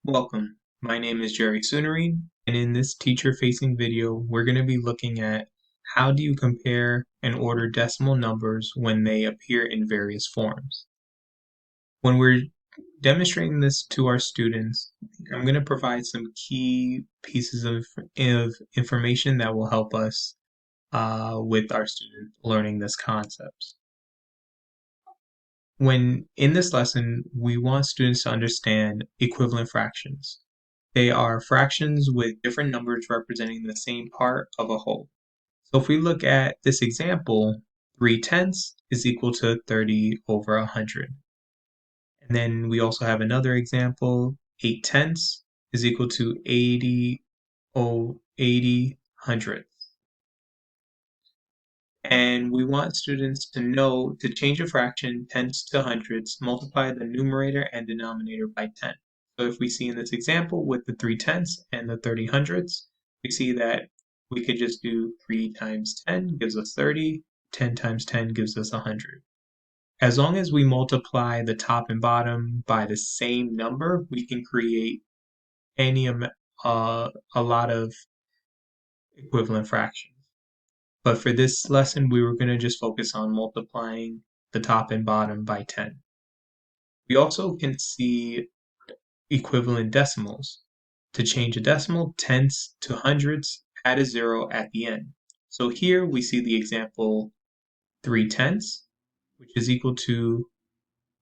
Welcome, my name is Jerry Sunarine, and in this teacher-facing video, we're going to be looking at how do you compare and order decimal numbers when they appear in various forms. When we're demonstrating this to our students, I'm going to provide some key pieces of information that will help us with our students learning this concept. When in this lesson, we want students to understand equivalent fractions. They are fractions with different numbers representing the same part of a whole. So if we look at this example, 3/10 is equal to 30 over 100. And then we also have another example, 8/10 is equal to 80 hundredths. And we want students to know to change a fraction tenths to hundredths, multiply the numerator and denominator by 10. So if we see in this example with the 3/10 and the 30 hundredths, we see that we could just do 3 times 10 gives us 30, 10 times 10 gives us 100. As long as we multiply the top and bottom by the same number, we can create a lot of equivalent fractions. But for this lesson, we were going to just focus on multiplying the top and bottom by 10. We also can see equivalent decimals. To change a decimal, tenths to hundredths, add a 0 at the end. So here we see the example 3/10, which is equal to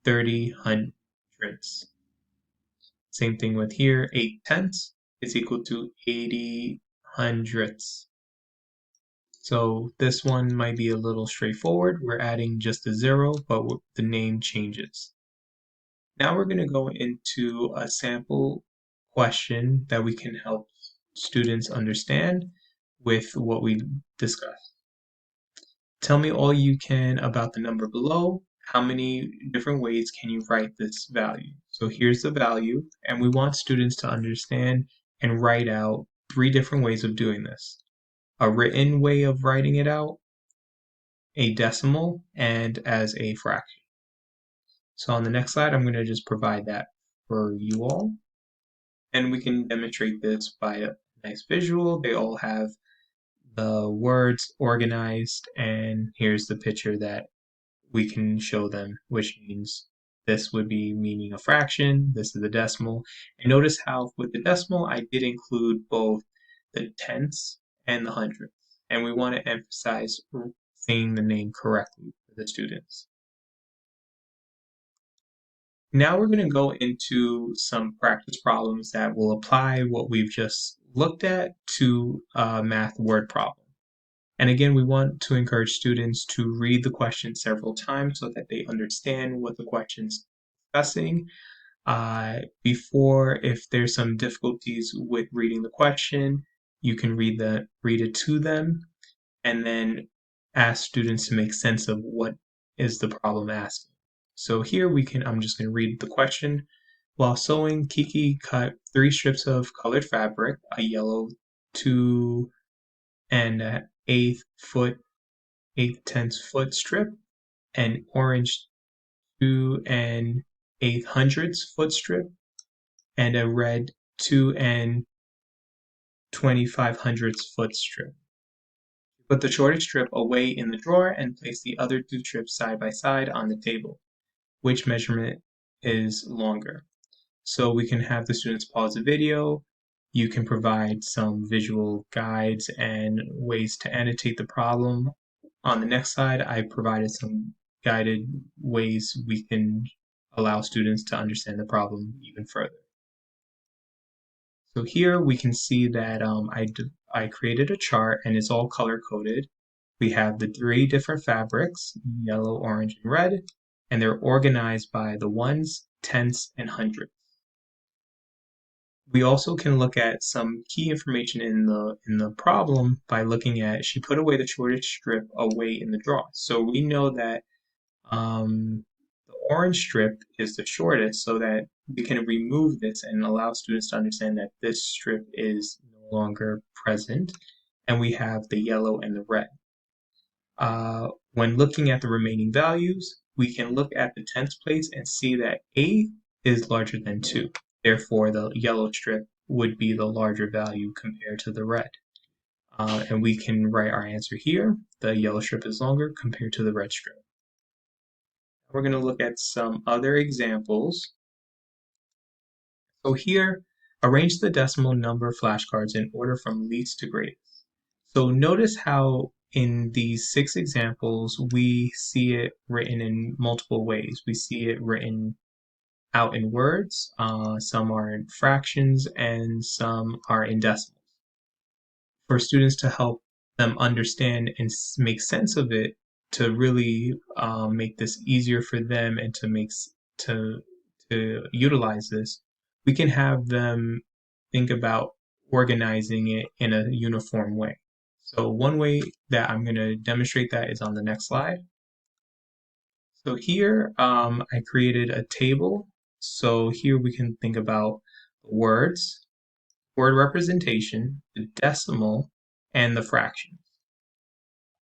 30 hundredths. Same thing with here, 8/10 is equal to 80 hundredths. So this one might be a little straightforward. We're adding just a 0, but the name changes. Now we're going to go into a sample question that we can help students understand with what we discussed. Tell me all you can about the number below. How many different ways can you write this value? So here's the value, and we want students to understand and write out 3 different ways of doing this. A written way of writing it out, a decimal, and as a fraction. So on the next slide, I'm going to just provide that for you all. And we can demonstrate this by a nice visual. They all have the words organized, and here's the picture that we can show them, which means this would be meaning a fraction, this is the decimal. And notice how with the decimal, I did include both the tenths and the hundredths. And we want to emphasize saying the name correctly for the students. Now we're going to go into some practice problems that will apply what we've just looked at to a math word problem. And again, we want to encourage students to read the question several times so that they understand what the question's discussing. Before, if there's some difficulties with reading the question, you can read it to them, and then ask students to make sense of what is the problem asking. So here I'm just going to read the question. While sewing, Kiki cut 3 strips of colored fabric, a yellow 2 and 8/10 foot strip, an orange 2 and 8/100 foot strip, and a red 2 and 25/100 foot strip. Put the shortest strip away in the drawer and place the other 2 strips side by side on the table. Which measurement is longer? So we can have the students pause the video. You can provide some visual guides and ways to annotate the problem. On the next slide, I provided some guided ways we can allow students to understand the problem even further. So here we can see that I created a chart and it's all color coded. We have the 3 different fabrics, yellow, orange, and red, and they're organized by the ones, tenths, and hundredths. We also can look at some key information in the problem by looking at, she put away the shortest strip away in the drawer. So we know that the orange strip is the shortest, so that we can remove this and allow students to understand that this strip is no longer present, and we have the yellow and the red. When looking at the remaining values, we can look at the tenths place and see that 8 is larger than 2. Therefore, the yellow strip would be the larger value compared to the red. And we can write our answer here. The yellow strip is longer compared to the red strip. We're going to look at some other examples. So here, arrange the decimal number flashcards in order from least to greatest. So notice how in these 6 examples, we see it written in multiple ways. We see it written out in words, some are in fractions, and some are in decimals. For students to help them understand and make sense of it, to really make this easier for them and to to utilize this, we can have them think about organizing it in a uniform way. So one way that I'm going to demonstrate that is on the next slide. So here I created a table. So here we can think about words, word representation, the decimal, and the fraction.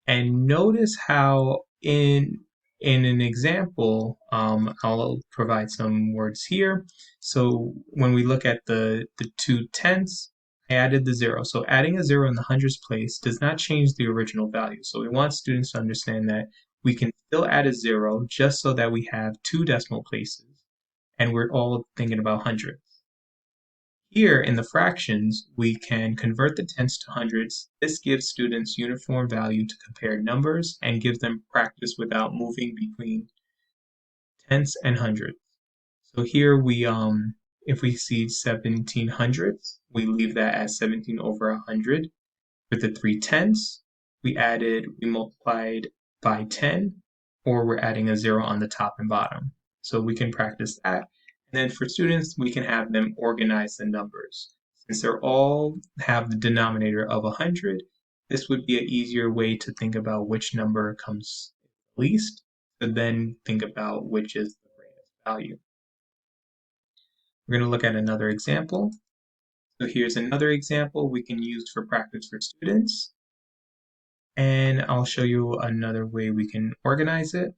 And notice how in an example, I'll provide some words here. So when we look at the 2/10, I added the 0. So adding a 0 in the hundreds place does not change the original value. So we want students to understand that we can still add a 0 just so that we have 2 decimal places, and we're all thinking about hundreds. Here in the fractions, we can convert the tenths to hundreds. This gives students uniform value to compare numbers and gives them practice without moving between tenths and hundreds. So here if we see 17 hundredths, we leave that as 17 over 100. With the 3/10, we multiplied by 10, or we're adding a 0 on the top and bottom. So we can practice that. And then for students, we can have them organize the numbers. Since they're all have the denominator of 100, this would be an easier way to think about which number comes least, but then think about which is the greatest value. We're going to look at another example. So here's another example we can use for practice for students. And I'll show you another way we can organize it.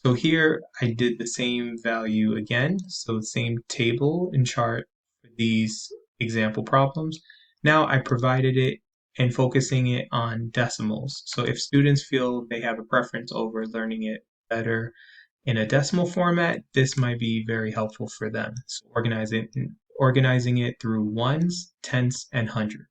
So here I did the same value again, so the same table and chart for these example problems. Now I provided it and focusing it on decimals. So if students feel they have a preference over learning it better in a decimal format, this might be very helpful for them. So organizing it through ones, tenths, and hundreds.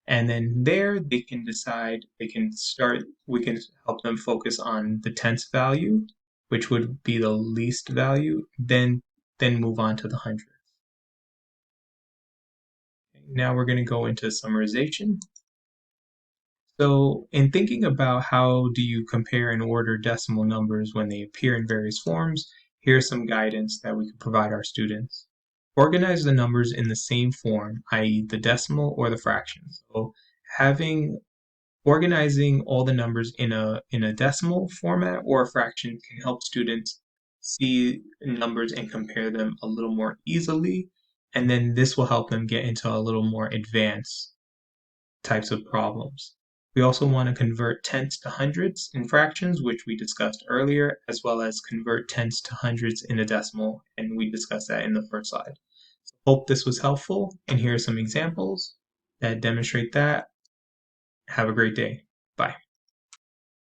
And then there they can decide, we can help them focus on the tenths value, which would be the least value, then move on to the hundreds. Now we're going to go into summarization. So in thinking about how do you compare and order decimal numbers when they appear in various forms, here's some guidance that we can provide our students. Organize the numbers in the same form, i.e. the decimal or the fractions. So organizing all the numbers in a decimal format or a fraction can help students see numbers and compare them a little more easily, and then this will help them get into a little more advanced types of problems. We also want to convert tenths to hundreds in fractions, which we discussed earlier, as well as convert tenths to hundreds in a decimal, and we discussed that in the first slide. Hope this was helpful, and here are some examples that demonstrate that. Have a great day. Bye.